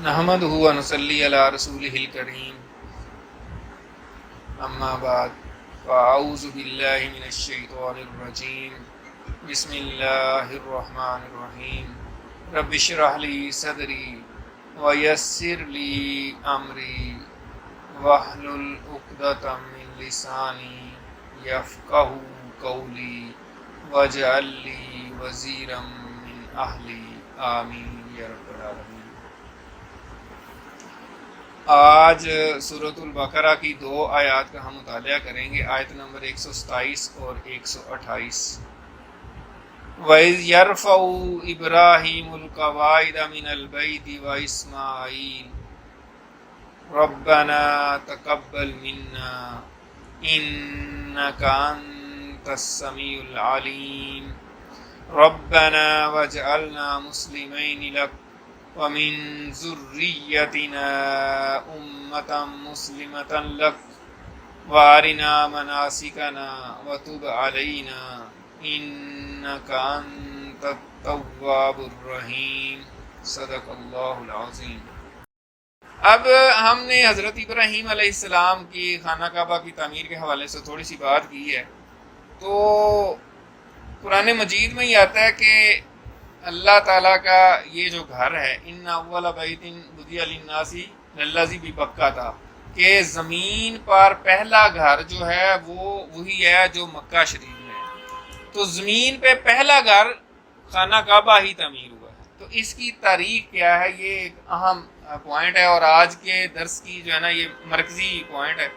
نحمدہ و نصلی علی رسولہ الکریم، اما بعد فاعوذ باللہ من الشیطان الرجیم، بسم اللہ الرحمن الرحیم۔ رب اشرح لی صدری ویسر لی امری واحلل عقدۃ من لسانی یفقہوا قولی واجعل لی وزیرا من اہلی، آمین یا رب العالمین۔ آج سورۃ البقرہ کی 2 آیات کا ہم مطالعہ کریں گے، آیت نمبر 127 اور 128۔ وَإِذْ يَرْفَعُ إِبْرَاهِيمُ الْقَوَاعِدَ مِنَ الْبَيْتِ وَإِسْمَاعِيلُ رَبَّنَا تَقَبَّلْ مِنَّا إِنَّكَ أَنْتَ السَّمِيعُ الْعَلِيمُ رَبَّنَا وَاجْعَلْنَا مُسْلِمَيْنِ لَكَ وَمِن ذُرِّيَّتِنَا أُمَّةً مُّسْلِمَةً لَكَ وَأَرِنَا مَنَاسِكَنَا وَتُبْ عَلَيْنَا إِنَّكَ أَنتَ التَّوَّابُ الرَّحِيمُ۔ صدق اللہ العظیم۔ اب ہم نے حضرت ابراہیم علیہ السلام کی خانہ کعبہ کی تعمیر کے حوالے سے تھوڑی سی بات کی ہے، تو قرآن مجید میں یہ آتا ہے کہ اللہ تعالیٰ کا یہ جو گھر ہے، ان اول بیت بدع للناس للذی ببکہ، کہ زمین پر پہلا گھر جو ہے وہ وہی ہے جو مکہ شریف میں ہے۔ تو زمین پہ پہلا گھر خانہ کعبہ ہی تعمیر ہوا ہے۔ تو اس کی تاریخ کیا ہے، یہ ایک اہم پوائنٹ ہے، اور آج کے درس کی جو ہے نا یہ مرکزی پوائنٹ ہے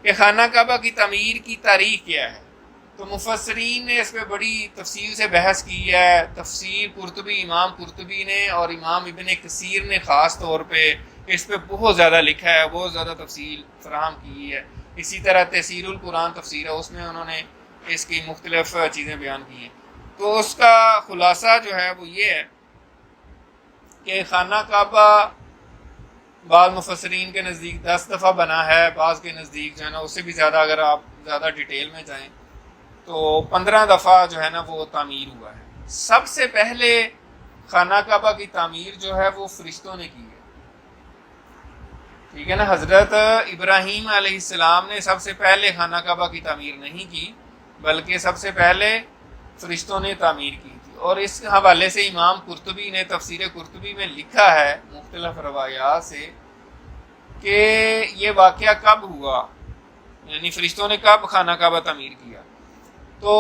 کہ خانہ کعبہ کی تعمیر کی تاریخ کیا ہے۔ تو مفسرین نے اس پہ بڑی تفصیل سے بحث کی ہے، تفسیر قرطبی، امام قرطبی نے اور امام ابن کثیر نے خاص طور پہ اس پہ بہت زیادہ لکھا ہے، بہت زیادہ تفصیل فراہم کی ہے۔ اسی طرح تفسیر القرآن تفسیر ہے، اس میں انہوں نے اس کی مختلف چیزیں بیان کی ہیں۔ تو اس کا خلاصہ جو ہے وہ یہ ہے کہ خانہ کعبہ بعض مفسرین کے نزدیک 10 دفعہ بنا ہے، بعض کے نزدیک جو ہے نا اس سے بھی زیادہ، اگر آپ زیادہ ڈیٹیل میں جائیں تو 15 دفعہ جو ہے نا وہ تعمیر ہوا ہے۔ سب سے پہلے خانہ کعبہ کی تعمیر جو ہے وہ فرشتوں نے کی ہے، ٹھیک ہے نا۔ حضرت ابراہیم علیہ السلام نے سب سے پہلے خانہ کعبہ کی تعمیر نہیں کی، بلکہ سب سے پہلے فرشتوں نے تعمیر کی تھی۔ اور اس حوالے سے امام قرطبی نے تفسیر قرطبی میں لکھا ہے مختلف روایات سے کہ یہ واقعہ کب ہوا، یعنی فرشتوں نے کب خانہ کعبہ تعمیر کیا۔ تو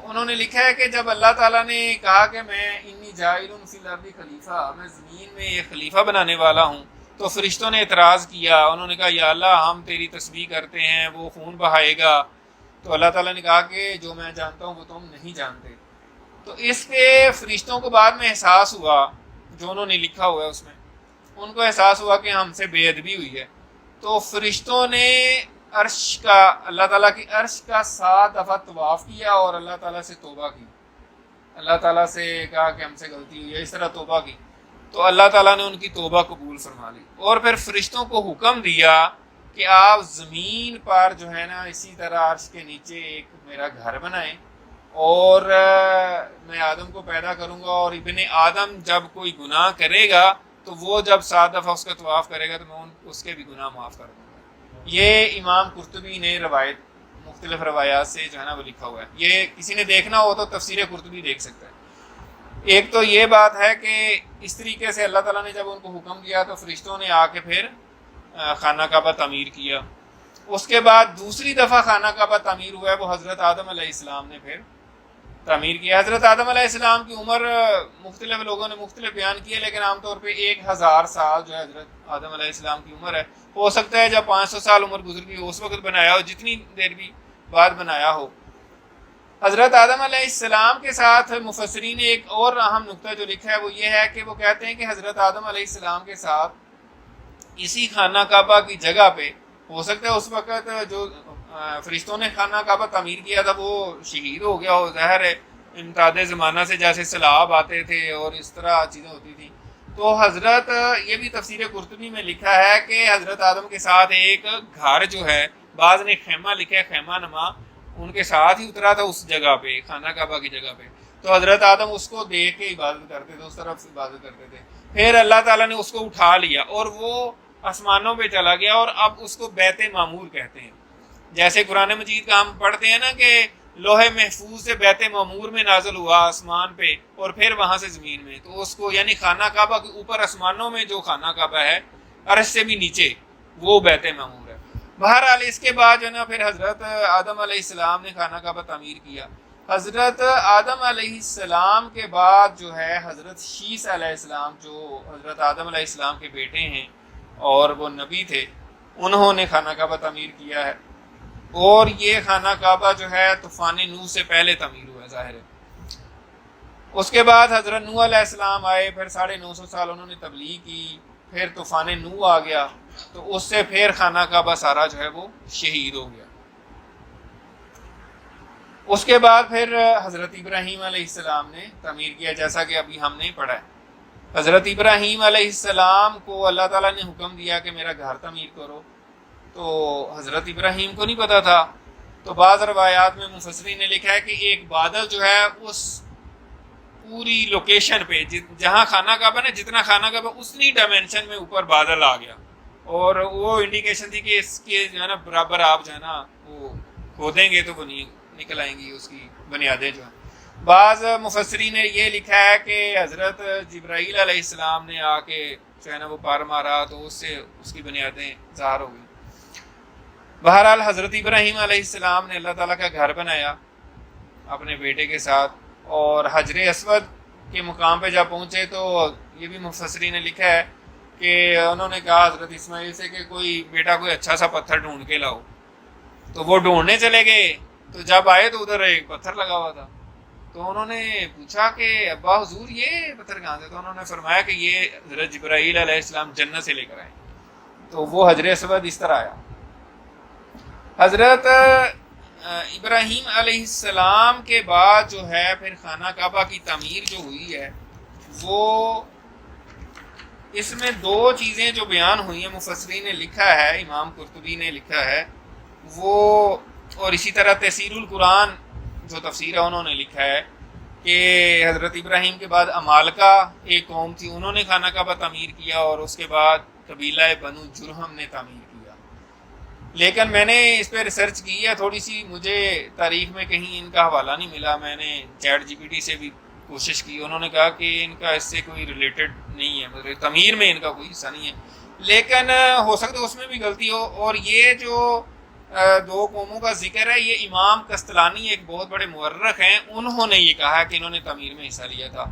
انہوں نے لکھا ہے کہ جب اللہ تعالیٰ نے کہا کہ میں انی جاعل فی الارض خلیفہ، میں زمین میں یہ خلیفہ بنانے والا ہوں، تو فرشتوں نے اعتراض کیا، انہوں نے کہا یا اللہ ہم تیری تسبیح کرتے ہیں، وہ خون بہائے گا۔ تو اللہ تعالیٰ نے کہا کہ جو میں جانتا ہوں وہ تم نہیں جانتے۔ تو اس پہ فرشتوں کو بعد میں احساس ہوا، جو انہوں نے لکھا ہوا ہے اس میں، ان کو احساس ہوا کہ ہم سے بے ادبی ہوئی ہے۔ تو فرشتوں نے عرش کا، اللہ تعالیٰ کی عرش کا 7 دفعہ طواف کیا اور اللہ تعالیٰ سے توبہ کی، اللہ تعالیٰ سے کہا کہ ہم سے غلطی ہوئی ہے، اس طرح توبہ کی۔ تو اللہ تعالیٰ نے ان کی توبہ قبول فرما لی، اور پھر فرشتوں کو حکم دیا کہ آپ زمین پر جو ہے نا اسی طرح عرش کے نیچے ایک میرا گھر بنائیں، اور میں آدم کو پیدا کروں گا، اور ابن آدم جب کوئی گناہ کرے گا تو وہ جب 7 دفعہ اس کا طواف کرے گا تو میں اس کے بھی گناہ معاف کر دوں گا۔ یہ امام قرطبی نے روایت، مختلف روایات سے جو ہے نا وہ لکھا ہوا ہے۔ یہ کسی نے دیکھنا ہو تو تفسیر قرطبی دیکھ سکتا ہے۔ ایک تو یہ بات ہے کہ اس طریقے سے اللہ تعالیٰ نے جب ان کو حکم دیا تو فرشتوں نے آ کے پھر خانہ کعبہ تعمیر کیا۔ اس کے بعد دوسری دفعہ خانہ کعبہ تعمیر ہوا ہے، وہ حضرت آدم علیہ السلام نے پھر تعمیر کیا۔ حضرت آدم علیہ السلام کی عمر مختلف لوگوں نے مختلف بیان کی ہے، لیکن عام طور پہ 1000 سال جو ہے حضرت آدم علیہ السلام کی عمر ہے۔ ہو سکتا ہے جب 500 سال عمر گزر گئی اس وقت بنایا ہو، جتنی دیر بھی بعد بنایا ہو۔ حضرت آدم علیہ السلام کے ساتھ مفسرین نے ایک اور اہم نقطہ جو لکھا ہے وہ یہ ہے کہ وہ کہتے ہیں کہ حضرت آدم علیہ السلام کے ساتھ اسی خانہ کعبہ کی جگہ پہ، ہو سکتا ہے اس وقت جو فرشتوں نے خانہ کعبہ تعمیر کیا تھا وہ شہید ہو گیا ہو، ظاہر ہے امتداد زمانہ سے جیسے سیلاب آتے تھے اور اس طرح چیزیں ہوتی تھیں۔ تو حضرت، یہ بھی تفسیر قرطبی میں لکھا ہے کہ حضرت آدم کے ساتھ ایک گھر جو ہے، بعض نے خیمہ لکھا ہے، خیمہ نما، ان کے ساتھ ہی اترا تھا اس جگہ پہ، خانہ کعبہ کی جگہ پہ۔ تو حضرت آدم اس کو دیکھ کے عبادت کرتے تھے، اس طرف عبادت کرتے تھے. پھر اللہ تعالیٰ نے اس کو اٹھا لیا اور وہ آسمانوں پہ چلا گیا، اور اب اس کو بیت معمور کہتے ہیں. جیسے قرآن مجید کا ہم پڑھتے ہیں نا کہ لوح محفوظ سے بیت معمور میں نازل ہوا آسمان پہ اور پھر وہاں سے زمین میں، تو اس کو یعنی خانہ کعبہ کے اوپر آسمانوں میں جو خانہ کعبہ ہے عرش سے بھی نیچے، وہ بیت معمور ہے. بہرحال اس کے بعد جو ہے نا پھر حضرت آدم علیہ السلام نے خانہ کعبہ تعمیر کیا. حضرت آدم علیہ السلام کے بعد جو ہے حضرت شیس علیہ السلام، جو حضرت آدم علیہ السلام کے بیٹے ہیں اور وہ نبی تھے، انہوں نے خانہ کعبہ تعمیر کیا ہے. اور یہ خانہ کعبہ جو ہے طوفان نوح سے پہلے تعمیر ہوا ہے، ظاہر ہے. اس کے بعد حضرت نوح علیہ السلام آئے، پھر 950 سال انہوں نے تبلیغ کی، پھر طوفان نوح آ گیا، تو اس سے پھر خانہ کعبہ سارا جو ہے وہ شہید ہو گیا. اس کے بعد پھر حضرت ابراہیم علیہ السلام نے تعمیر کیا، جیسا کہ ابھی ہم نے پڑھا ہے. حضرت ابراہیم علیہ السلام کو اللہ تعالیٰ نے حکم دیا کہ میرا گھر تعمیر کرو، تو حضرت ابراہیم کو نہیں پتا تھا. تو بعض روایات میں مفسرین نے لکھا ہے کہ ایک بادل جو ہے اس پوری لوکیشن پہ جہاں خانہ کعبہ نا، جتنا خانہ کعبہ اتنی ڈائمینشن میں اوپر بادل آ گیا، اور وہ انڈیکیشن تھی کہ اس کے جو ہے نا برابر آپ جو ہے نا وہ کھودیں گے تو وہ نہیں نکل آئیں گی اس کی بنیادیں جو ہیں. بعض مفسرین نے یہ لکھا ہے کہ حضرت جبرائیل علیہ السلام نے آ کے جو ہے نا وہ پار مارا، تو اس سے اس کی بنیادیں ظاہر ہو گئی. بہرحال حضرت ابراہیم علیہ السلام نے اللہ تعالیٰ کا گھر بنایا اپنے بیٹے کے ساتھ، اور حجر اسود کے مقام پہ جب پہنچے تو یہ بھی مفسرین نے لکھا ہے کہ انہوں نے کہا حضرت اسماعیل سے کہ کوئی بیٹا کوئی اچھا سا پتھر ڈھونڈ کے لاؤ. تو وہ ڈھونڈنے چلے گئے، تو جب آئے تو ادھر ایک پتھر لگا ہوا تھا. تو انہوں نے پوچھا کہ ابا حضور یہ پتھر کہاں سے؟ تو انہوں نے فرمایا کہ یہ حضرت جبرائیل علیہ السلام جنت سے لے کر آئے. تو وہ حجر اسود اس طرح آیا. حضرت ابراہیم علیہ السلام کے بعد جو ہے پھر خانہ کعبہ کی تعمیر جو ہوئی ہے، وہ اس میں 2 چیزیں جو بیان ہوئی ہیں، مفسرین نے لکھا ہے، امام قرطبی نے لکھا ہے وہ، اور اسی طرح تفسیر القرآن جو تفسیر ہے انہوں نے لکھا ہے کہ حضرت ابراہیم کے بعد عمالقہ ایک قوم تھی، انہوں نے خانہ کعبہ تعمیر کیا، اور اس کے بعد قبیلہ بنو جرہم نے تعمیر کیا. لیکن میں نے اس پہ ریسرچ کی ہے تھوڑی سی، مجھے تاریخ میں کہیں ان کا حوالہ نہیں ملا. میں نے چیٹ جی پی ٹی سے بھی کوشش کی، انہوں نے کہا کہ ان کا اس سے کوئی ریلیٹڈ نہیں ہے، مطلب تعمیر میں ان کا کوئی حصہ نہیں ہے. لیکن ہو سکتا ہے اس میں بھی غلطی ہو. اور یہ جو 2 قوموں کا ذکر ہے، یہ امام قسطلانی ایک بہت بڑے مورخ ہیں، انہوں نے یہ کہا کہ انہوں نے تعمیر میں حصہ لیا تھا.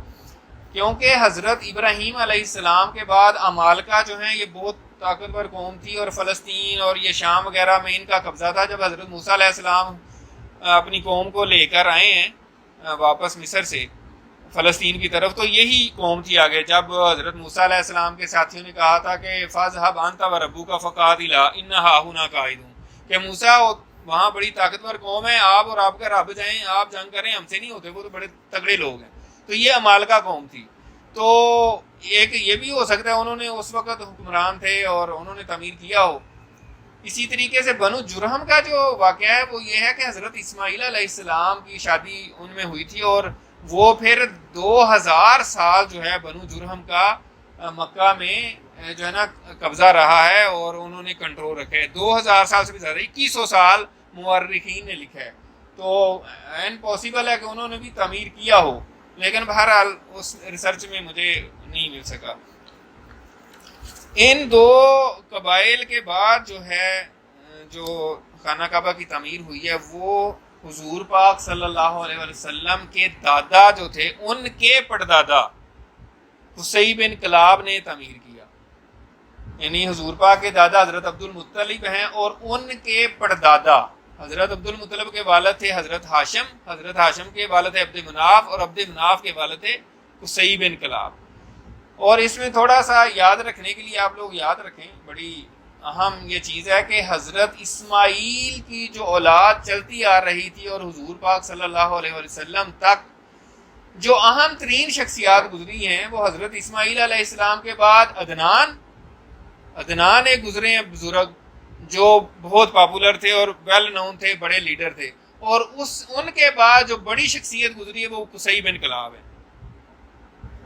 کیونکہ حضرت ابراہیم علیہ السلام کے بعد عمالقہ جو ہیں یہ بہت طاقتور قوم تھی، اور فلسطین اور یہ شام وغیرہ میں ان کا قبضہ تھا. جب حضرت موسیٰ علیہ السلام اپنی قوم کو لے کر آئے ہیں واپس مصر سے فلسطین کی طرف، تو یہی قوم تھی آگے. جب حضرت موسیٰ علیہ السلام کے ساتھیوں نے کہا تھا کہ فاذهب انت وربک فقاتلا ان ھاہنا قاعدون، کہ موسیٰ وہاں بڑی طاقتور قوم ہے، آپ اور آپ کا رب جائیں، آپ جنگ کریں، ہم سے نہیں ہوتے، وہ تو بڑے تگڑے لوگ ہیں. تو یہ عمالقہ قوم تھی. تو ایک یہ بھی ہو سکتا ہے انہوں نے اس وقت حکمران تھے اور انہوں نے تعمیر کیا ہو. اسی طریقے سے بنو جرہم کا جو واقعہ ہے وہ یہ ہے کہ حضرت اسماعیل علیہ السلام کی شادی ان میں ہوئی تھی، اور وہ پھر 2000 سال جو ہے بنو جرہم کا مکہ میں جو ہے نا قبضہ رہا ہے، اور انہوں نے کنٹرول رکھا ہے. 2000 سال سے بھی زیادہ، 2100 سال مورخین نے لکھا ہے. تو پاسبل ہے کہ انہوں نے بھی تعمیر کیا ہو، لیکن بہرحال اس ریسرچ میں مجھے نہیں مل سکا. ان 2 قبائل کے بعد جو ہے جو خانہ کعبہ کی تعمیر ہوئی ہے، وہ حضور پاک صلی اللہ علیہ وسلم کے دادا جو تھے ان کے پڑدادا قصی بن کلاب نے تعمیر کیا. یعنی حضور پاک کے دادا حضرت عبد المطلب ہیں، اور ان کے پڑدادا حضرت عبد المطلب کے والد تھے حضرت ہاشم، حضرت ہاشم کے والد تھے عبد مناف، اور عبد مناف کے والد تھے قصی بن کلاب. اور اس میں تھوڑا سا یاد رکھنے کے لیے آپ لوگ یاد رکھیں، بڑی اہم یہ چیز ہے کہ حضرت اسماعیل کی جو اولاد چلتی آ رہی تھی اور حضور پاک صلی اللہ علیہ وسلم تک جو اہم ترین شخصیات گزری ہیں، وہ حضرت اسماعیل علیہ السلام کے بعد عدنان ایک گزرے ہیں بزرگ، جو بہت پاپولر تھے اور ویل نون تھے، بڑے لیڈر تھے. اور ان کے بعد جو بڑی شخصیت گزری ہے وہ قصی بن کلاب ہے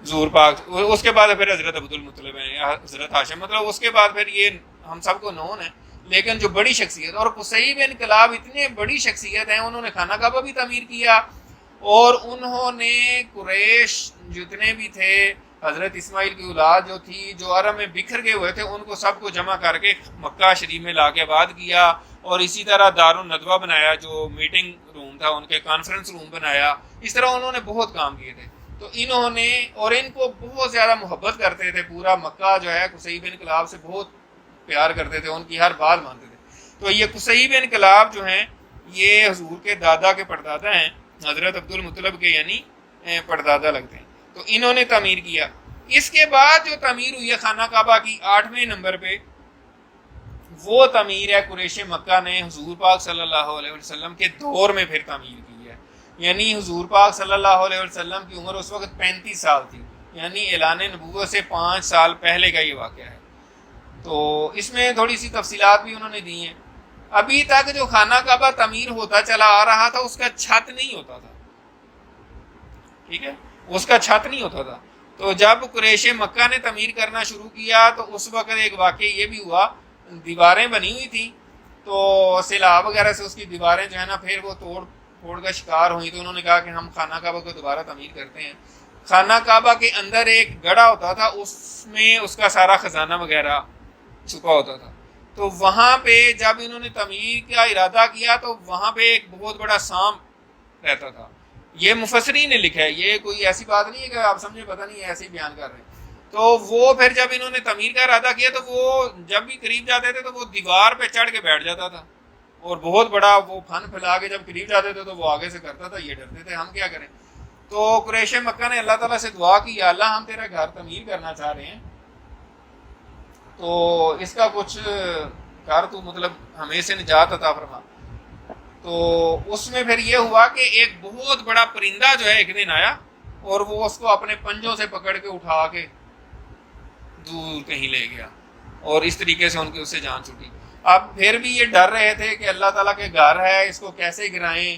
حضور پاک. اس کے بعد پھر حضرت عبد المطلب ہیں یا حضرت ہاشم, مطلب اس کے بعد پھر یہ ہم سب کو نون ہے. لیکن جو بڑی شخصیت, اور قصی بن کلاب اتنے بڑی شخصیت ہیں, انہوں نے خانہ کعبہ بھی تعمیر کیا, اور انہوں نے قریش جتنے بھی تھے, حضرت اسماعیل کی اولاد جو تھی, جو عرب میں بکھر گئے ہوئے تھے, ان کو سب کو جمع کر کے مکہ شریف میں لا کے آباد کیا. اور اسی طرح دارالندوہ بنایا, جو میٹنگ روم تھا ان کے, کانفرنس روم بنایا. اس طرح انہوں نے بہت کام کیے تھے. تو انہوں نے, اور ان کو بہت زیادہ محبت کرتے تھے, پورا مکہ جو ہے قصی بن کلاب سے بہت پیار کرتے تھے, ان کی ہر بات مانتے تھے. تو یہ قصی بن کلاب جو ہیں یہ حضور کے دادا کے پردادا ہیں, حضرت عبد المطلب کے یعنی پردادا لگتے ہیں. تو انہوں نے تعمیر کیا. اس کے بعد جو تعمیر ہوئی ہے خانہ کعبہ کی 8ویں نمبر پہ, وہ تعمیر ہے قریش مکہ نے حضور پاک صلی اللہ علیہ وسلم کے دور میں پھر تعمیر کی ہے. یعنی حضور پاک صلی اللہ علیہ وسلم کی عمر اس وقت 35 سال تھی, یعنی اعلان نبوت سے 5 سال پہلے کا یہ واقعہ ہے. تو اس میں تھوڑی سی تفصیلات بھی انہوں نے دی ہیں. ابھی تک جو خانہ کعبہ تعمیر ہوتا چلا آ رہا تھا اس کا چھت نہیں ہوتا تھا, ٹھیک ہے, اس کا چھت نہیں ہوتا تھا. تو جب قریش مکہ نے تعمیر کرنا شروع کیا تو اس وقت ایک واقعہ یہ بھی ہوا, دیواریں بنی ہوئی تھیں تو سیلاب وغیرہ سے اس کی دیواریں جو ہے نا پھر وہ توڑ پھوڑ کا شکار ہوئی. تو انہوں نے کہا کہ ہم خانہ کعبہ کو دوبارہ تعمیر کرتے ہیں. خانہ کعبہ کے اندر ایک گڑھا ہوتا تھا, اس میں اس کا سارا خزانہ وغیرہ چھپا ہوتا تھا. تو وہاں پہ جب انہوں نے تعمیر کا ارادہ کیا تو وہاں پہ ایک بہت بڑا سانپ رہتا تھا. یہ مفسرین نے لکھا ہے, یہ کوئی ایسی بات نہیں ہے کہ آپ سمجھے, پتہ نہیں ایسے ہی بیان کر رہے ہیں. تو وہ پھر جب انہوں نے تعمیر کا ارادہ کیا تو وہ جب بھی قریب جاتے تھے تو وہ دیوار پہ چڑھ کے بیٹھ جاتا تھا, اور بہت بڑا وہ پھن پھیلا کے جب قریب جاتے تھے تو وہ آگے سے کرتا تھا. یہ ڈرتے تھے ہم کیا کریں. تو قریش مکہ نے اللہ تعالیٰ سے دعا کی, یا اللہ ہم تیرا گھر تعمیر کرنا چاہ رہے ہیں, تو اس کا کچھ کر تو, مطلب ہمیں سے نجات عطا فرما. تو اس میں پھر یہ ہوا کہ ایک بہت بڑا پرندہ جو ہے ایک دن آیا, اور وہ اس کو اپنے پنجوں سے پکڑ کے اٹھا کے دور کہیں لے گیا, اور اس طریقے سے ان کی اس سے جان چھوٹی. اب پھر بھی یہ ڈر رہے تھے کہ اللہ تعالیٰ کے گھر ہے, اس کو کیسے گرائیں,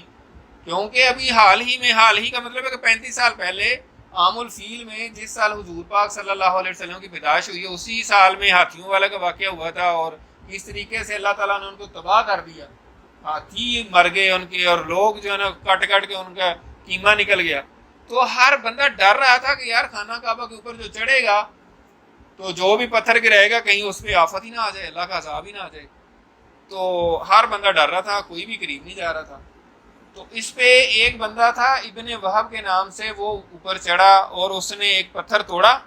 کیونکہ ابھی حال ہی کا مطلب ہے کہ 35 سال پہلے عام الفیل میں جس سال حضور پاک صلی اللہ علیہ وسلم کی پیدائش ہوئی ہے اسی سال میں ہاتھیوں والا کا واقعہ ہوا تھا, اور اس طریقے سے اللہ تعالیٰ نے ان کو تباہ کر دیا. ہاتھی مر گئے ان کے, اور لوگ جو ہے نا کٹ کے ان کا قیمہ نکل گیا. تو ہر بندہ ڈر رہا تھا کہ یار خانہ کعبہ کے اوپر جو چڑھے گا تو جو بھی پتھر گرائے گا کہیں اس پہ آفت ہی نہ آ جائے, اللہ کا عذاب ہی نہ آ جائے. تو ہر بندہ ڈر رہا تھا, کوئی بھی قریب نہیں جا رہا تھا. تو اس پہ ایک بندہ تھا ابن وہب کے نام سے, وہ اوپر چڑھا اور اس نے ایک پتھر توڑا,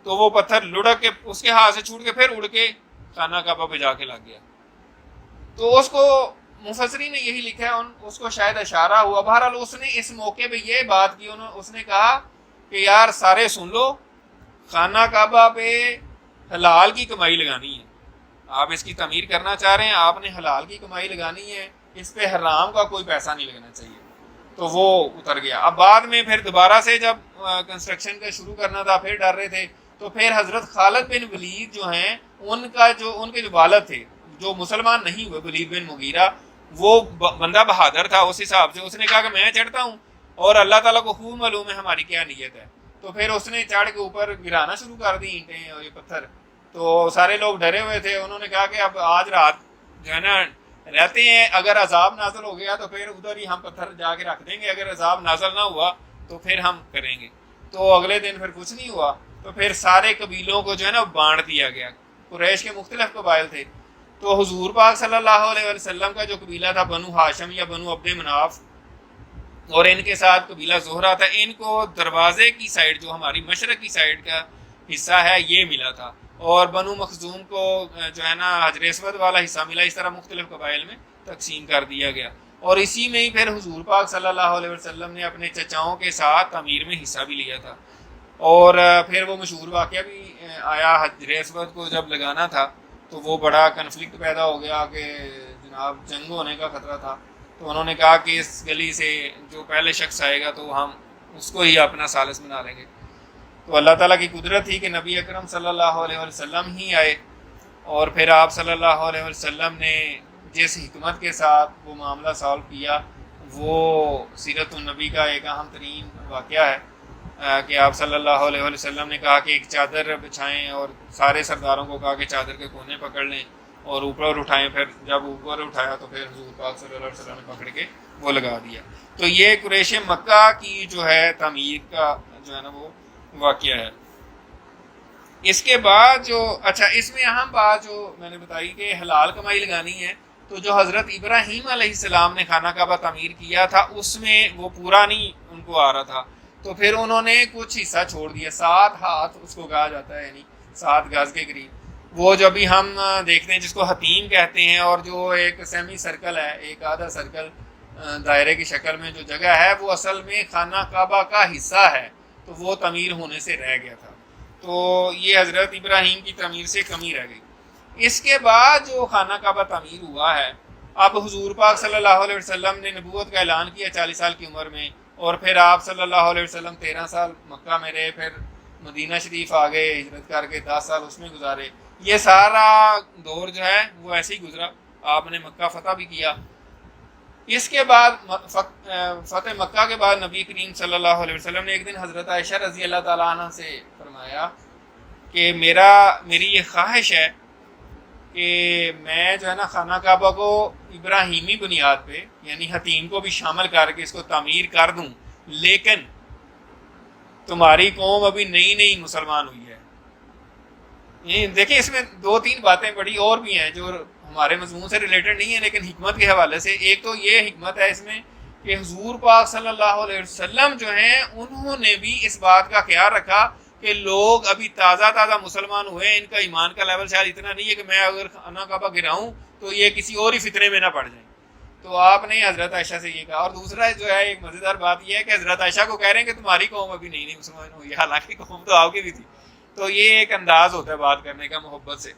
تو وہ پتھر لڑک کے اس کے ہاتھ سے چھوٹ کے پھر اڑ کے خانہ کعبہ پہ جا کے لگ گیا. تو اس کو مفسرین نے یہی لکھا ہے, اس کو شاید اشارہ ہوا. بہرحال اس نے اس موقع پہ یہ بات کی, اس نے کہا کہ یار سارے سن لو, خانہ کعبہ پہ حلال کی کمائی لگانی ہے. آپ اس کی تعمیر کرنا چاہ رہے ہیں, آپ نے حلال کی کمائی لگانی ہے, اس پہ حرام کا کوئی پیسہ نہیں لگنا چاہیے. تو وہ اتر گیا. اب بعد میں پھر دوبارہ سے جب کنسٹرکشن کا شروع کرنا تھا پھر ڈر رہے تھے, تو پھر حضرت خالد بن ولید جو ہیں ان کے جو والد تھے جو مسلمان نہیں ہوئے, ولید بن مغیرہ, وہ بندہ بہادر تھا. اس حساب سے اس نے کہا کہ میں چڑھتا ہوں, اور اللہ تعالیٰ کو خوب معلوم ہے ہماری کیا نیت ہے. تو پھر اس نے چڑھ کے اوپر گرانا شروع کر دی اینٹیں اور یہ پتھر. تو سارے لوگ ڈرے ہوئے تھے. انہوں نے کہا کہ اب آج رات جو ہے نا رہتے ہیں, اگر عذاب نازل ہو گیا تو پھر ادھر ہی ہم پتھر جا کے رکھ دیں گے, اگر عذاب نازل نہ ہوا تو پھر ہم کریں گے. تو اگلے دن پھر کچھ نہیں ہوا. تو پھر سارے قبیلوں کو جو ہے نا بانٹ دیا گیا. قریش کے مختلف قبائل تھے, تو حضور پاک صلی اللہ علیہ وسلم کا جو قبیلہ تھا بنو ہاشم یا بنو عبد مناف, اور ان کے ساتھ قبیلہ زہرہ تھا, ان کو دروازے کی سائڈ جو ہماری مشرق کی سائڈ کا حصہ ہے یہ ملا تھا, اور بنو مخزوم کو جو ہے نا حجر اسود والا حصہ ملا. اس طرح مختلف قبائل میں تقسیم کر دیا گیا, اور اسی میں ہی پھر حضور پاک صلی اللہ علیہ وسلم نے اپنے چچاؤں کے ساتھ تعمیر میں حصہ بھی لیا تھا. اور پھر وہ مشہور واقعہ بھی آیا, حجر اسود کو جب لگانا تھا تو وہ بڑا کنفلکٹ پیدا ہو گیا کہ جناب جنگ ہونے کا خطرہ تھا. تو انہوں نے کہا کہ اس گلی سے جو پہلے شخص آئے گا تو ہم اس کو ہی اپنا ثالث بنا لیں گے. تو اللہ تعالیٰ کی قدرت تھی کہ نبی اکرم صلی اللہ علیہ وسلم ہی آئے, اور پھر آپ صلی اللہ علیہ وسلم نے جس حکمت کے ساتھ وہ معاملہ سالو کیا وہ سیرت النبی کا ایک اہم ترین واقعہ ہے کہ آپ صلی اللہ علیہ وسلم نے کہا کہ ایک چادر بچھائیں اور سارے سرداروں کو کہا کہ چادر کے کونے پکڑ لیں اور اوپر اٹھائیں. پھر جب اوپر اٹھایا تو پھر حضور پاک صلی اللہ علیہ وسلم نے پکڑ کے وہ لگا دیا. تو یہ قریش مکہ کی جو ہے تعمیر کا جو ہے نا وہ واقعہ ہے. اس کے بعد جو اچھا اس میں اہم بات جو میں نے بتائی کہ حلال کمائی لگانی ہے، تو جو حضرت ابراہیم علیہ السلام نے خانہ کعبہ تعمیر کیا تھا اس میں وہ پورا نہیں ان کو آ رہا تھا، تو پھر انہوں نے کچھ حصہ چھوڑ دیا. 7 ہاتھ اس کو کہا جاتا ہے، یعنی 7 گز کے قریب. وہ جو بھی ہم دیکھتے ہیں جس کو حتیم کہتے ہیں، اور جو ایک سیمی سرکل ہے، ایک آدھا سرکل دائرے کی شکل میں جو جگہ ہے، وہ اصل میں خانہ کعبہ کا حصہ ہے، تو وہ تعمیر ہونے سے رہ گیا تھا. تو یہ حضرت ابراہیم کی تعمیر سے کمی رہ گئی. اس کے بعد جو خانہ کعبہ تعمیر ہوا ہے، اب حضور پاک صلی اللہ علیہ وسلم نے نبوت کا اعلان کیا 40 سال کی عمر میں، اور پھر آپ صلی اللہ علیہ وسلم 13 سال مکہ میں رہے، پھر مدینہ شریف آ گئے ہجرت کر کے 10 سال اس میں گزارے. یہ سارا دور جو ہے وہ ایسے ہی گزرا. آپ نے مکہ فتح بھی کیا. اس کے بعد فتح مکہ کے بعد نبی کریم صلی اللہ علیہ وسلم نے ایک دن حضرت عائشہ رضی اللہ تعالیٰ عنہ سے فرمایا کہ میری یہ خواہش ہے کہ میں جو ہے نا خانہ کعبہ کو ابراہیمی بنیاد پہ، یعنی حتیم کو بھی شامل کر کے اس کو تعمیر کر دوں، لیکن تمہاری قوم ابھی نئی مسلمان ہوئی ہے. دیکھیں اس میں 2-3 باتیں بڑی اور بھی ہیں جو ہمارے مضمون سے ریلیٹڈ نہیں ہے، لیکن حکمت کے حوالے سے. ایک تو یہ حکمت ہے اس میں کہ حضور پاک صلی اللہ علیہ وسلم جو ہیں انہوں نے بھی اس بات کا خیال رکھا کہ لوگ ابھی تازہ مسلمان ہوئے، ان کا ایمان کا لیول شاید اتنا نہیں ہے کہ میں اگر خانہ کعبہ گراؤں تو یہ کسی اور ہی فتنے میں نہ پڑ جائیں. تو آپ نے حضرت عائشہ سے یہ کہا. اور دوسرا جو ہے ایک مزیدار بات یہ ہے کہ حضرت عائشہ کو کہہ رہے ہیں کہ تمہاری قوم ابھی نئی مسلمان ہوئی ہے، حالانکہ قوم تو آپ کی بھی تھی. تو یہ ایک انداز ہوتا ہے بات کرنے کا محبت سے.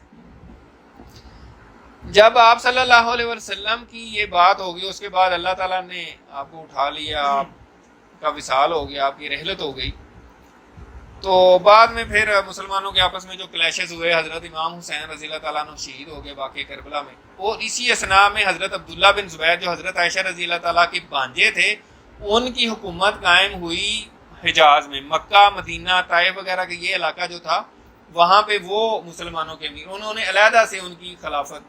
جب آپ صلی اللہ علیہ وسلم کی یہ بات ہوگی، اس کے بعد اللہ تعالیٰ نے آپ کو اٹھا لیا، آپ کا وصال ہو گیا، آپ کی رحلت ہو گئی. تو بعد میں پھر مسلمانوں کے آپس میں جو کلیشز ہوئے، حضرت امام حسین رضی اللہ تعالیٰ عنہ شہید ہو گئے واقعہ کربلا میں. اور اسی اثناء میں حضرت عبداللہ بن زبیر جو حضرت عائشہ رضی اللہ تعالیٰ کے بھانجے تھے، ان کی حکومت قائم ہوئی حجاز میں. مکہ، مدینہ، طائف وغیرہ کا یہ علاقہ جو تھا، وہاں پہ وہ مسلمانوں کے امیر، انہوں نے علیحدہ سے ان کی خلافت،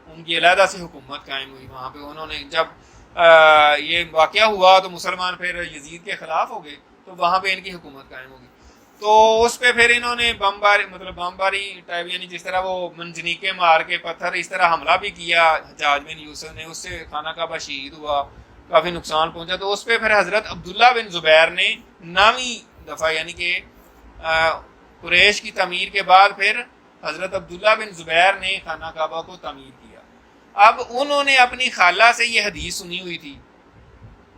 ان کی علیحدہ سے حکومت قائم ہوئی وہاں پہ. انہوں نے جب یہ واقعہ ہوا تو مسلمان پھر یزید کے خلاف ہو گئے، تو وہاں پہ ان کی حکومت قائم ہوگی. تو اس پہ پھر انہوں نے بمباری ٹائپ، یعنی جس طرح وہ منجنیقے مار کے پتھر اس طرح حملہ بھی کیا حجاج بن یوسف نے، اس سے خانہ کعبہ شہید ہوا، کافی نقصان پہنچا. تو اس پہ پھر حضرت عبداللہ بن زبیر نے 9ویں دفعہ، یعنی کہ قریش کی تعمیر کے بعد پھر حضرت عبداللہ بن زبیر نے خانہ کعبہ کو تعمیر کیا. اب انہوں نے اپنی خالہ سے یہ حدیث سنی ہوئی تھی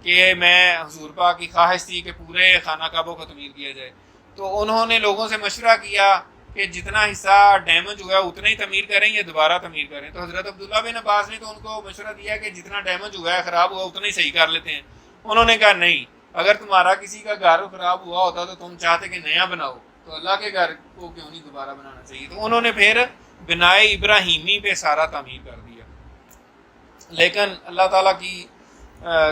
کہ میں حضور پاک کی خواہش تھی کہ پورے خانہ کعبہ کو تعمیر کیا جائے. تو انہوں نے لوگوں سے مشورہ کیا کہ جتنا حصہ ڈیمیج ہوا اتنا ہی تعمیر کریں یا دوبارہ تعمیر کریں. تو حضرت عبداللہ بن عباس نے تو ان کو مشورہ دیا کہ جتنا ڈیمیج ہوا ہے، خراب ہوا، اتنا ہی صحیح کر لیتے ہیں. انہوں نے کہا نہیں، اگر تمہارا کسی کا گھر خراب ہوا ہوتا تو تم چاہتے کہ نیا بناؤ، تو اللہ کے گھر کو کیوں نہیں دوبارہ بنانا چاہیے. تو انہوں نے پھر بنائے ابراہیمی پہ سارا تعمیر کر دیا. لیکن اللہ تعالیٰ کی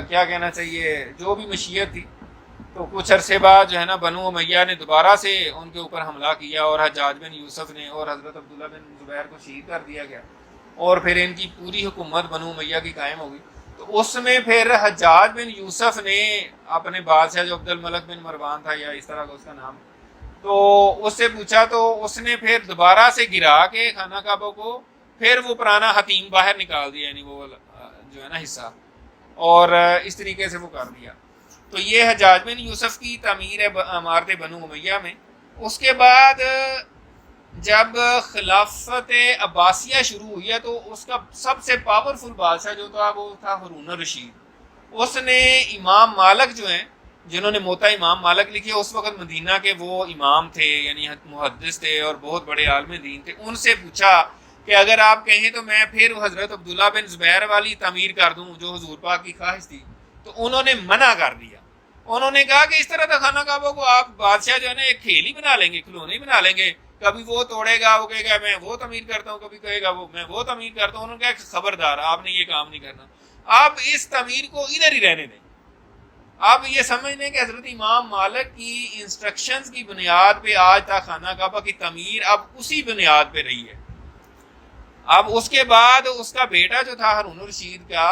کیا کہنا چاہیے، جو بھی مشیت تھی. تو کچھ عرصے بعد جو ہے نا بنو امیہ نے دوبارہ سے ان کے اوپر حملہ کیا، اور حجاج بن یوسف نے اور حضرت عبداللہ بن زبیر کو شہید کر دیا گیا، اور پھر ان کی پوری حکومت بنو امیہ کی قائم ہو گئی. تو اس میں پھر حجاج بن یوسف نے اپنے بادشاہ جو عبد الملک بن مروان تھا، یا اس طرح کا اس کا نام، تو اس سے پوچھا، تو اس نے پھر دوبارہ سے گرا کے خانہ کعبہ کو پھر وہ پرانا حتیم باہر نکال دیا، یعنی وہ جو ہے نا حصہ، اور اس طریقے سے وہ کر دیا. تو یہ حجاج بن یوسف کی تعمیر ہے عمارت بنو امیہ میں. اس کے بعد جب خلافت عباسیہ شروع ہوئی ہے تو اس کا سب سے پاورفل بادشاہ جو تھا وہ تھا ہارون الرشید. اس نے امام مالک جو ہیں، جنہوں نے موتا امام مالک لکھی، اس وقت مدینہ کے وہ امام تھے، یعنی محدث تھے اور بہت بڑے عالم دین تھے. ان سے پوچھا کہ اگر آپ کہیں تو میں پھر حضرت عبداللہ بن زبیر والی تعمیر کر دوں جو حضور پاک کی خواہش تھی. تو انہوں نے منع کر دیا. انہوں نے کہا کہ اس طرح کا خانہ کعبہ کو آپ بادشاہ جو ہے نا ایک کھیل ہی بنا لیں گے، کھلونے ہی بنا لیں گے کبھی وہ توڑے گا، وہ کہے گا میں وہ تعمیر کرتا ہوں، کبھی کہے گا وہ میں وہ تعمیر کرتا ہوں. انہوں نے کہا کہ خبردار آپ نے یہ کام نہیں کرنا، آپ اس تعمیر کو ادھر ہی رہنے دیں. آپ یہ سمجھ لیں کہ حضرت امام مالک کی انسٹرکشنز کی بنیاد پہ آج تک خانہ کعبہ کی تعمیر اب اسی بنیاد پہ رہی ہے. اب اس کے بعد اس کا بیٹا جو تھا ہارون الرشید کا،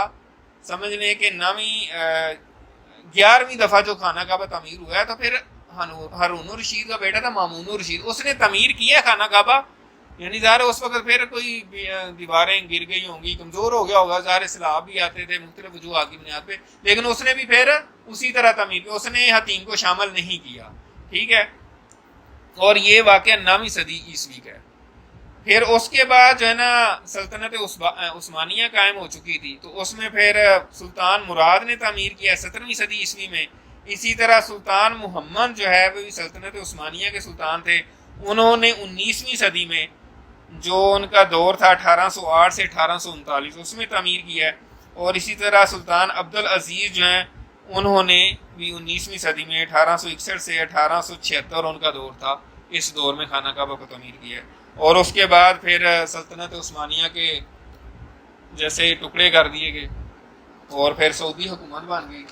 سمجھ لیں کہ 11ویں دفعہ جو خانہ کعبہ تعمیر ہوا ہے، تو پھر ہارون الرشید کا بیٹا تھا مامون الرشید، اس نے تعمیر کی ہے خانہ کعبہ. یعنی ظاہر اس وقت پھر کوئی دیواریں گر گئی ہوں گی، کمزور ہو گیا ہوگا، ظاہر سیلاب بھی آتے تھے مختلف وجوہات کی بنیاد پہ، لیکن اس نے بھی پھر اسی طرح تعمیر کی، اس نے حتیم کو شامل نہیں کیا. ٹھیک ہے، اور یہ واقعہ 9ویں صدی عیسوی کا ہے. پھر اس کے بعد جو ہے نا سلطنت عثمانیہ قائم ہو چکی تھی، تو اس میں پھر سلطان مراد نے تعمیر کیا 17ویں صدی عیسوی میں. اسی طرح سلطان محمد جو ہے وہ بھی سلطنت عثمانیہ کے سلطان تھے، انہوں نے 19ویں صدی میں جو ان کا دور تھا 1808 سے 1839 اس میں تعمیر کیا ہے. اور اسی طرح سلطان عبدالعزیز جو ہیں انہوں نے بھی 19ویں صدی میں 1861 سے 1876 ان کا دور تھا، اس دور میں خانہ کعبہ کو تعمیر کیا ہے. اور اس کے بعد پھر سلطنت عثمانیہ کے جیسے ٹکڑے کر دیے گئے اور پھر سعودی حکومت بن گئی.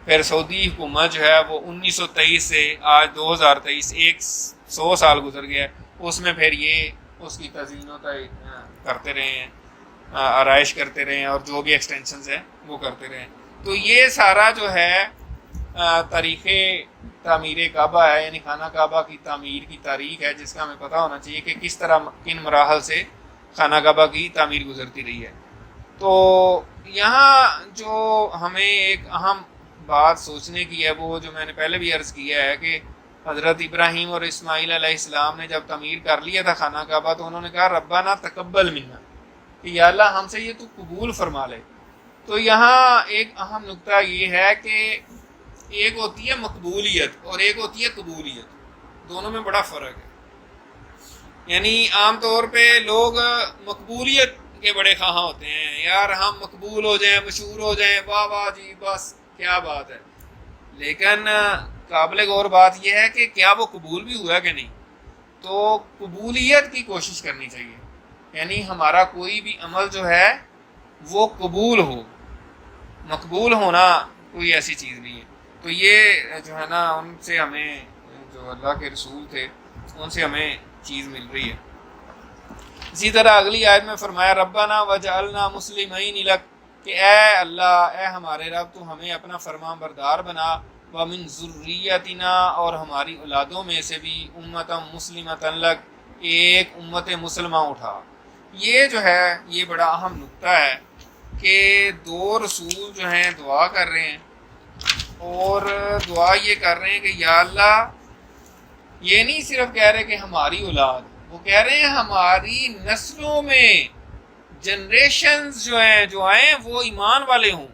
پھر سعودی حکومت جو ہے وہ 1923 سے آج 2023 100 سال گزر گیا. اس میں پھر یہ اس کی تزئین کرتے رہے ہیں، آرائش کرتے رہے ہیں، اور جو بھی ایکسٹینشنز ہیں وہ کرتے رہے ہیں. تو یہ سارا جو ہے تاریخ تعمیر کعبہ ہے، یعنی خانہ کعبہ کی تعمیر کی تاریخ ہے، جس کا ہمیں پتہ ہونا چاہیے کہ کس طرح کن مراحل سے خانہ کعبہ کی تعمیر گزرتی رہی ہے. تو یہاں جو ہمیں ایک اہم بات سوچنے کی ہے، وہ جو میں نے پہلے بھی عرض کیا ہے کہ حضرت ابراہیم اور اسماعیل علیہ السلام نے جب تعمیر کر لیا تھا خانہ کعبہ، تو انہوں نے کہا ربنا تقبل منا، کہ یا اللہ ہم سے یہ تو قبول فرما لے. تو یہاں ایک اہم نقطہ یہ ہے کہ ایک ہوتی ہے مقبولیت اور ایک ہوتی ہے قبولیت، دونوں میں بڑا فرق ہے. یعنی عام طور پہ لوگ مقبولیت کے بڑے خواہاں ہوتے ہیں، یار ہم مقبول ہو جائیں، مشہور ہو جائیں، واہ واہ جی بس کیا بات ہے. لیکن قابل غور بات یہ ہے کہ کیا وہ قبول بھی ہوا کہ نہیں. تو قبولیت کی کوشش کرنی چاہیے، یعنی ہمارا کوئی بھی عمل جو ہے وہ قبول ہو. مقبول ہونا کوئی ایسی چیز نہیں ہے. تو یہ جو ہے نا ان سے ہمیں، جو اللہ کے رسول تھے ان سے ہمیں چیز مل رہی ہے. اسی طرح اگلی آیت میں فرمایا ربنا وجعلنا مسلمین لک، کہ اے اللہ، اے ہمارے رب، تو ہمیں اپنا فرمان بردار بنا، ومن ذریتنا، اور ہماری اولادوں میں سے بھی امتا مسلمتا لک، ایک امت مسلمہ اٹھا. یہ جو ہے یہ بڑا اہم نقطہ ہے کہ 2 رسول جو ہیں دعا کر رہے ہیں، اور دعا یہ کر رہے ہیں کہ یا اللہ، یہ نہیں صرف کہہ رہے کہ ہماری اولاد، وہ کہہ رہے ہیں ہماری نسلوں میں جنریشنز جو ہیں جو آئیں وہ ایمان والے ہوں.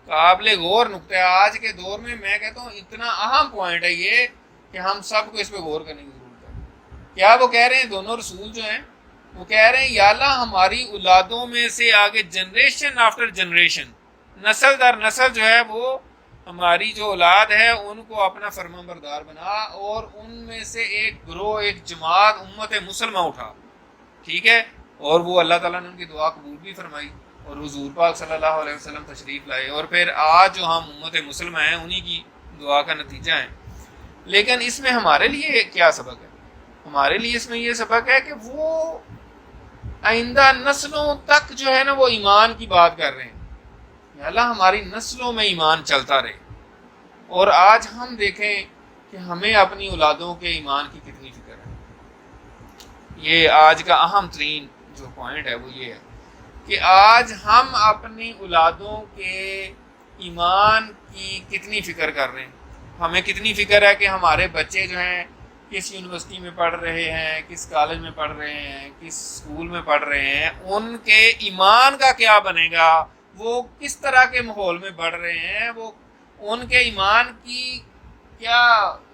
قابل غور نقطہ ہے آج کے دور میں. میں کہتا ہوں اتنا اہم پوائنٹ ہے یہ کہ ہم سب کو اس پہ غور کرنے کی ضرورت ہے. کیا وہ کہہ رہے ہیں دونوں رسول جو ہیں وہ کہہ رہے ہیں یا اللہ ہماری اولادوں میں سے آگے جنریشن آفٹر جنریشن، نسل در نسل جو ہے وہ ہماری جو اولاد ہے ان کو اپنا فرمان بردار بنا، اور ان میں سے ایک گروہ، ایک جماعت امت مسلمہ اٹھا. ٹھیک ہے، اور وہ اللہ تعالیٰ نے ان کی دعا قبول بھی فرمائی، اور حضور پاک صلی اللہ علیہ وسلم تشریف لائے، اور پھر آج جو ہم امت مسلمہ ہیں انہی کی دعا کا نتیجہ ہیں. لیکن اس میں ہمارے لیے کیا سبق ہے؟ ہمارے لیے اس میں یہ سبق ہے کہ وہ آئندہ نسلوں تک جو ہے نا وہ ایمان کی بات کر رہے ہیں. یا اللہ ہماری نسلوں میں ایمان چلتا رہے. اور آج ہم دیکھیں کہ ہمیں اپنی اولادوں کے ایمان کی کتنی فکر ہے. یہ آج کا اہم ترین جو پوائنٹ ہے وہ یہ ہے کہ آج ہم اپنی اولادوں کے ایمان کی کتنی فکر کر رہے ہیں. ہمیں کتنی فکر ہے کہ ہمارے بچے جو ہیں کس یونیورسٹی میں پڑھ رہے ہیں، کس کالج میں پڑھ رہے ہیں، کس اسکول میں پڑھ رہے ہیں، ان کے ایمان کا کیا بنے گا، وہ کس طرح کے ماحول میں بڑھ رہے ہیں، وہ ان کے ایمان کی کیا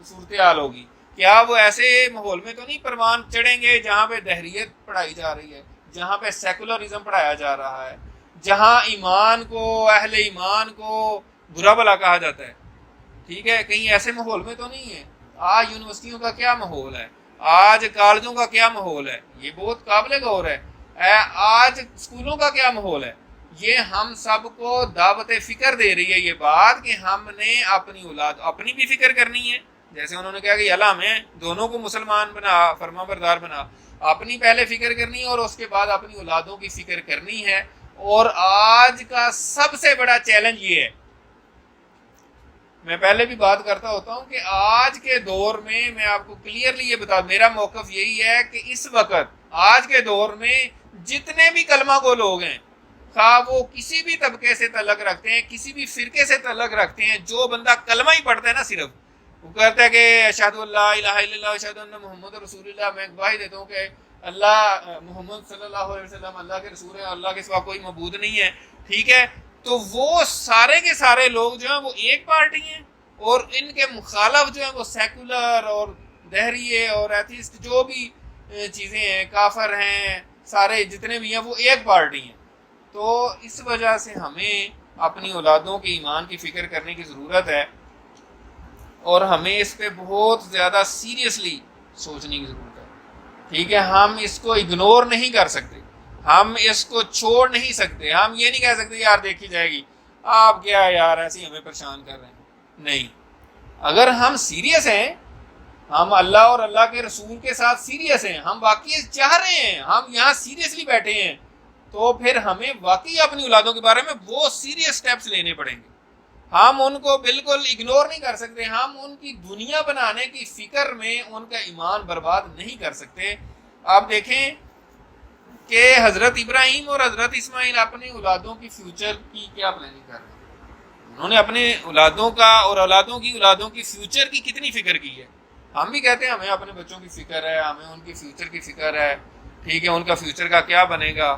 صورتحال ہوگی. کیا وہ ایسے ماحول میں تو نہیں پروان چڑھیں گے جہاں پہ دہریت پڑھائی جا رہی ہے، جہاں پہ سیکولرزم پڑھایا جا رہا ہے، جہاں ایمان کو، اہل ایمان کو برا بھلا کہا جاتا ہے. ٹھیک ہے، کہیں ایسے ماحول میں تو نہیں ہے. آج یونیورسٹیوں کا کیا ماحول ہے، آج کالجوں کا کیا ماحول ہے، یہ بہت قابل غور ہے۔ آج اسکولوں کا کیا ماحول ہے، یہ ہم سب کو دعوت فکر دے رہی ہے یہ بات کہ ہم نے اپنی اولاد اپنی بھی فکر کرنی ہے، جیسے انہوں نے کہا کہ اللہ ہمیں دونوں کو مسلمان بنا، فرما بردار بنا، اپنی پہلے فکر کرنی ہے اور اس کے بعد اپنی اولادوں کی فکر کرنی ہے۔ اور آج کا سب سے بڑا چیلنج یہ ہے، میں پہلے بھی بات کرتا ہوتا ہوں کہ آج کے دور میں آپ کو کلیئرلی یہ بتا، میرا موقف یہی ہے کہ اس وقت آج کے دور میں جتنے بھی کلمہ کو لوگ ہیں، خواہ وہ کسی بھی طبقے سے تعلق رکھتے ہیں، کسی بھی فرقے سے تعلق رکھتے ہیں، جو بندہ کلمہ ہی پڑھتا ہے نا، صرف وہ کہتا ہے کہ اشہد ان لا الہ الا اللہ اشہد ان محمد رسول اللہ، میں گواہی دیتا ہوں کہ اللہ محمد صلی اللہ علیہ وسلم اللہ کے رسول ہیں، اللہ کے سوا کوئی معبود نہیں ہے، ٹھیک ہے، تو وہ سارے کے سارے لوگ جو ہیں وہ ایک پارٹی ہیں، اور ان کے مخالف جو ہیں وہ سیکولر اور دہریے اور ایتھیسٹ جو بھی چیزیں ہیں، کافر ہیں، سارے جتنے بھی ہیں وہ ایک پارٹی ہیں۔ تو اس وجہ سے ہمیں اپنی اولادوں کے ایمان کی فکر کرنے کی ضرورت ہے، اور ہمیں اس پہ بہت زیادہ سیریسلی سوچنے کی ضرورت ہے، ٹھیک ہے۔ ہم اس کو اگنور نہیں کر سکتے، ہم اس کو چھوڑ نہیں سکتے، ہم یہ نہیں کہہ سکتے یار دیکھی جائے گی، آپ کیا یار ایسے ہمیں پریشان کر رہے ہیں، نہیں۔ اگر ہم سیریس ہیں، ہم اللہ اور اللہ کے رسول کے ساتھ سیریس ہیں، ہم واقعی چاہ رہے ہیں، ہم یہاں سیریسلی بیٹھے ہیں، تو پھر ہمیں واقعی اپنی اولادوں کے بارے میں وہ سیریس سٹیپس لینے پڑیں گے۔ ہم ان کو بالکل اگنور نہیں کر سکتے، ہم ان کی دنیا بنانے کی فکر میں ان کا ایمان برباد نہیں کر سکتے۔ آپ دیکھیں کہ حضرت ابراہیم اور حضرت اسماعیل اپنی اولادوں کی فیوچر کی کیا پلاننگ کر رہے ہیں، انہوں نے اپنے اولادوں کا اور اولادوں کی فیوچر کی کتنی فکر کی ہے۔ ہم بھی کہتے ہیں ہمیں اپنے بچوں کی فکر ہے، ہمیں ان کی فیوچر کی فکر ہے، ٹھیک ہے، ان کا فیوچر کا کیا بنے گا،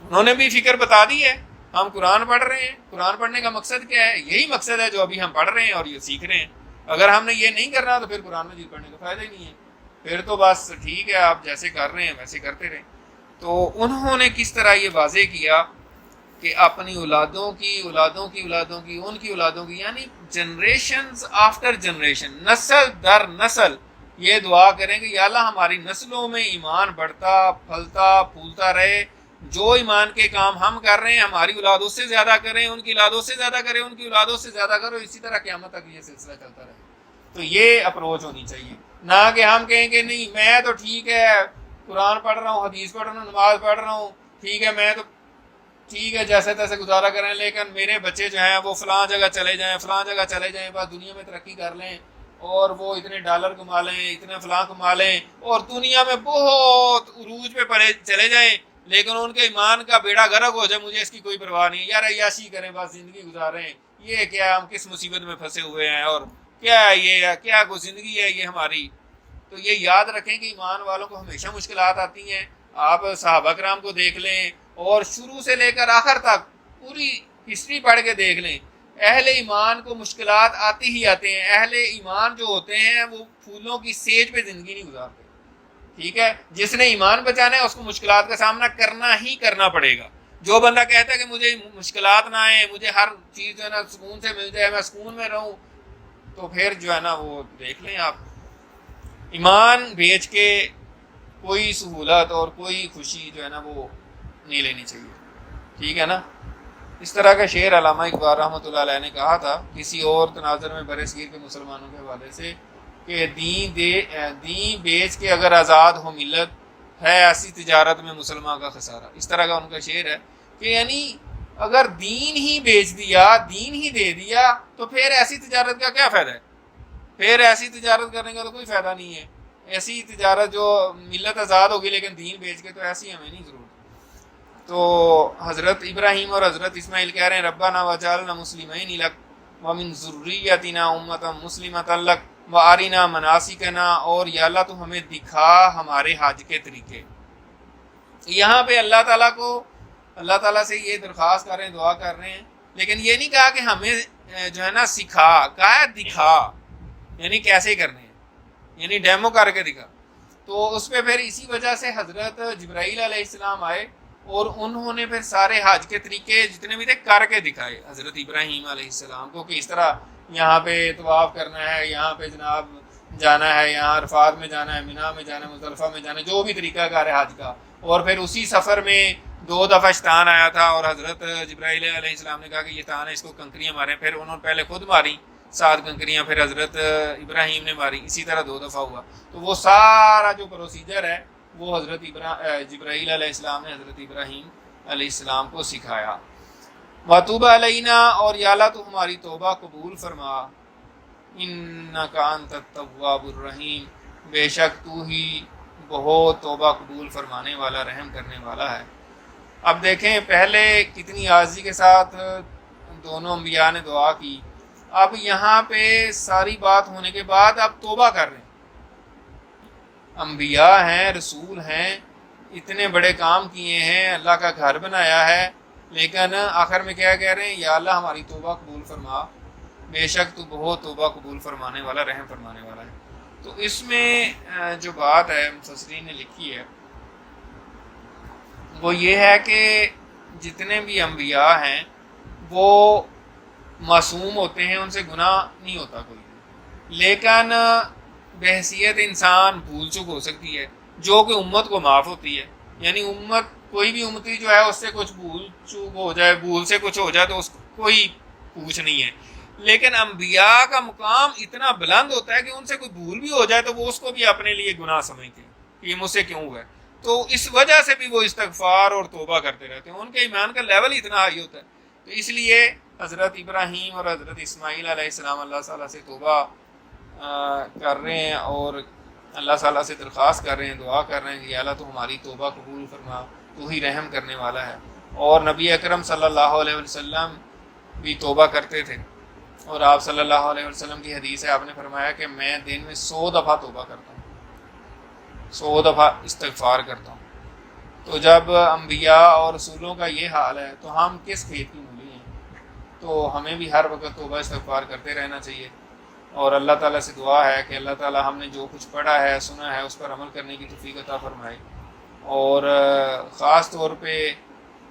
انہوں نے بھی فکر بتا دی ہے۔ ہم قرآن پڑھ رہے ہیں، قرآن پڑھنے کا مقصد کیا ہے؟ یہی مقصد ہے جو ابھی ہم پڑھ رہے ہیں اور یہ سیکھ رہے ہیں۔ اگر ہم نے یہ نہیں کرنا تو پھر قرآن مجید پڑھنے کا فائدہ ہی نہیں ہے، پھر تو بس ٹھیک ہے آپ جیسے کر رہے ہیں ویسے کرتے رہیں۔ تو انہوں نے کس طرح یہ واضح کیا کہ اپنی اولادوں کی ان کی اولادوں کی یعنی جنریشنز آفٹر جنریشن، نسل در نسل یہ دعا کریں کہ یا اللہ ہماری نسلوں میں ایمان بڑھتا پھلتا پھولتا رہے، جو ایمان کے کام ہم کر رہے ہیں ہماری اولاد اس سے زیادہ کریں، ان کی اولاد اس سے زیادہ کریں، ان کی اولاد اس سے زیادہ کرو، اسی طرح قیامت تک یہ سلسلہ چلتا رہے۔ تو یہ اپروچ ہونی چاہیے، نہ کہ ہم کہیں کہ نہیں میں تو ٹھیک ہے قرآن پڑھ رہا ہوں، حدیث پڑھ رہا ہوں، نماز پڑھ رہا ہوں، ٹھیک ہے میں تو ٹھیک ہے جیسے تیسے گزارا کریں، لیکن میرے بچے جو ہیں وہ فلاں جگہ چلے جائیں بس دنیا میں ترقی کر لیں اور وہ اتنے ڈالر کما لیں، اتنے فلاں کما لیں اور دنیا میں بہت عروج پہ چلے جائیں، لیکن ان کے ایمان کا بیڑا غرق ہو جائے، مجھے اس کی کوئی پرواہ نہیں، یار عیاشی کریں بس زندگی گزاریں، یہ کیا ہم کس مصیبت میں پھنسے ہوئے ہیں اور کیا کوئی زندگی ہے یہ ہماری۔ تو یہ یاد رکھیں کہ ایمان والوں کو ہمیشہ مشکلات آتی ہیں۔ آپ صحابہ کرام کو دیکھ لیں اور شروع سے لے کر آخر تک پوری ہسٹری پڑھ کے دیکھ لیں، اہل ایمان کو مشکلات آتے ہی آتے ہیں۔ اہل ایمان جو ہوتے ہیں وہ پھولوں کی سیج پہ زندگی نہیں گزارتے، ٹھیک ہے، جس نے ایمان بچانا ہے اس کو مشکلات کا سامنا کرنا ہی کرنا پڑے گا۔ جو بندہ کہتا ہے کہ مجھے مشکلات نہ آئیں، مجھے ہر چیز جو ہے نا سکون سے مل جائے، میں سکون میں رہوں، تو پھر جو ہے نا وہ دیکھ لیں آپ، ایمان بیچ کے کوئی سہولت اور کوئی خوشی جو ہے نا وہ نہیں لینی چاہیے، ٹھیک ہے نا۔ اس طرح کا شعر علامہ اقبال رحمۃ اللہ علیہ نے کہا تھا کسی اور تناظر میں برصغیر کے مسلمانوں کے حوالے سے کہ دین بیچ کے اگر آزاد ہو ملت، ہے ایسی تجارت میں مسلمان کا خسارہ۔ اس طرح کا ان کا شعر ہے کہ یعنی اگر دین ہی بیچ دیا، دین ہی دے دیا، تو پھر ایسی تجارت کا کیا فائدہ ہے؟ پھر ایسی تجارت کرنے کا تو کوئی فائدہ نہیں ہے۔ ایسی تجارت جو ملت آزاد ہوگی لیکن دین بیچ کے، تو ایسی ہمیں نہیں ضرورت۔ تو حضرت ابراہیم اور حضرت اسماعیل کہہ رہے ہیں ربنا وجعلنا مسلمین لک ومن ذریتنا امۃ مسلمۃ لک وارنا مناسکنا، اور یا اللہ تو ہمیں دکھا ہمارے حج کے طریقے۔ یہاں پہ اللہ تعالیٰ سے یہ درخواست کر رہے ہیں، دعا کر رہے ہیں، لیکن یہ نہیں کہا کہ ہمیں جو ہے نا سکھا، کہا دکھا، یعنی کیسے کرنے ہیں، یعنی ڈیمو کر کے دکھا۔ تو اس پہ پھر اسی وجہ سے حضرت جبرائیل علیہ السلام آئے اور انہوں نے پھر سارے حج کے طریقے جتنے بھی تھے کر کے دکھائے حضرت ابراہیم علیہ السلام کو، کہ اس طرح یہاں پہ طواف کرنا ہے، یہاں پہ جناب جانا ہے، یہاں عرفات میں جانا ہے، مینا میں جانا ہے، مزدلفہ میں جانا ہے، جو بھی طریقہ کار ہے حج کا. اور پھر اسی سفر میں 2 دفعہ شیطان آیا تھا اور حضرت جبرائیل علیہ السلام نے کہا کہ یہ شیطان ہے، اس کو کنکریاں ماریں. پھر انہوں نے پہلے خود ماری 7 کنکریاں، پھر حضرت ابراہیم نے ماری. اسی طرح 2 دفعہ ہوا. تو وہ سارا جو پروسیجر ہے وہ حضرت جبرائیل علیہ السلام نے حضرت ابراہیم علیہ السلام کو سکھایا. وَتُوبَ عَلَيْنَا، اور یا اللہ تو ہماری توبہ قبول فرما. اِنَّكَ أَنْتَ التَّوَّابُ الرَّحِيمُ، بے شک تو ہی بہت توبہ قبول فرمانے والا، رحم کرنے والا ہے. اب دیکھیں پہلے کتنی عاجزی کے ساتھ دونوں انبیاء نے دعا کی. اب یہاں پہ ساری بات ہونے کے بعد اب توبہ کر رہے ہیں. انبیاء ہیں، رسول ہیں، اتنے بڑے کام کیے ہیں، اللہ کا گھر بنایا ہے، لیکن آخر میں کیا کہہ رہے ہیں؟ یا اللہ ہماری توبہ قبول فرما، بے شک تو بہت توبہ قبول فرمانے والا، رحم فرمانے والا ہے. تو اس میں جو بات ہے مفسرین نے لکھی ہے وہ یہ ہے کہ جتنے بھی انبیاء ہیں وہ معصوم ہوتے ہیں، ان سے گناہ نہیں ہوتا کوئی بھی، لیکن بحیثیت انسان بھول چک ہو سکتی ہے جو کہ امت کو معاف ہوتی ہے. یعنی امت، کوئی بھی امتی جو ہے اس سے کچھ بھول چوک ہو جائے، بھول سے کچھ ہو جائے تو اس کو کوئی پوچھ نہیں ہے. لیکن انبیاء کا مقام اتنا بلند ہوتا ہے کہ ان سے کوئی بھول بھی ہو جائے تو وہ اس کو بھی اپنے لیے گناہ سمجھتے ہیں کہ یہ مجھ سے کیوں ہوا ہے. تو اس وجہ سے بھی وہ استغفار اور توبہ کرتے رہتے ہیں. ان کے ایمان کا لیول اتنا ہائی ہوتا ہے. تو اس لیے حضرت ابراہیم اور حضرت اسماعیل علیہ السلام اللہ تعالیٰ سے توبہ کر رہے ہیں اور اللہ تعالیٰ سے درخواست کر رہے ہیں، دعا کر رہے ہیں کہ اللہ تو ہماری توبہ قبول فرما، تو ہی رحم کرنے والا ہے. اور نبی اکرم صلی اللہ علیہ وسلم بھی توبہ کرتے تھے، اور آپ صلی اللہ علیہ وسلم کی حدیث ہے، آپ نے فرمایا کہ میں دن میں 100 دفعہ توبہ کرتا ہوں، 100 دفعہ استغفار کرتا ہوں. تو جب انبیاء اور رسولوں کا یہ حال ہے تو ہم کس کھیت کی مولی ہیں؟ تو ہمیں بھی ہر وقت توبہ استغفار کرتے رہنا چاہیے. اور اللہ تعالیٰ سے دعا ہے کہ اللہ تعالیٰ ہم نے جو کچھ پڑھا ہے، سنا ہے، اس پر عمل کرنے کی توفیق عطا فرمائے. اور خاص طور پہ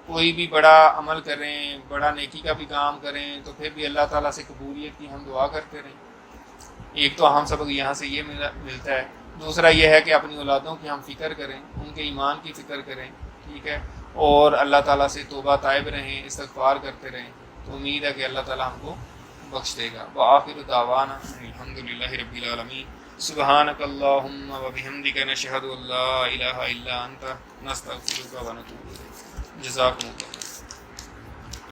کوئی بھی بڑا عمل کریں، بڑا نیکی کا بھی کام کریں تو پھر بھی اللہ تعالیٰ سے قبولیت کی ہم دعا کرتے رہیں. ایک تو ہم سبق یہاں سے یہ ملتا ہے. دوسرا یہ ہے کہ اپنی اولادوں کی ہم فکر کریں، ان کے ایمان کی فکر کریں، ٹھیک ہے، اور اللہ تعالیٰ سے توبہ طائب رہیں، استغفار کرتے رہیں. تو امید ہے کہ اللہ تعالیٰ ہم کو بخش دے گا. وآخر دعوانا الحمدللہ رب العالمین. سبحانک اللہم وبحمدک نشہد ان لا الہ الا انت نستغفرک ونتوب الیک. جزاکم اللہ.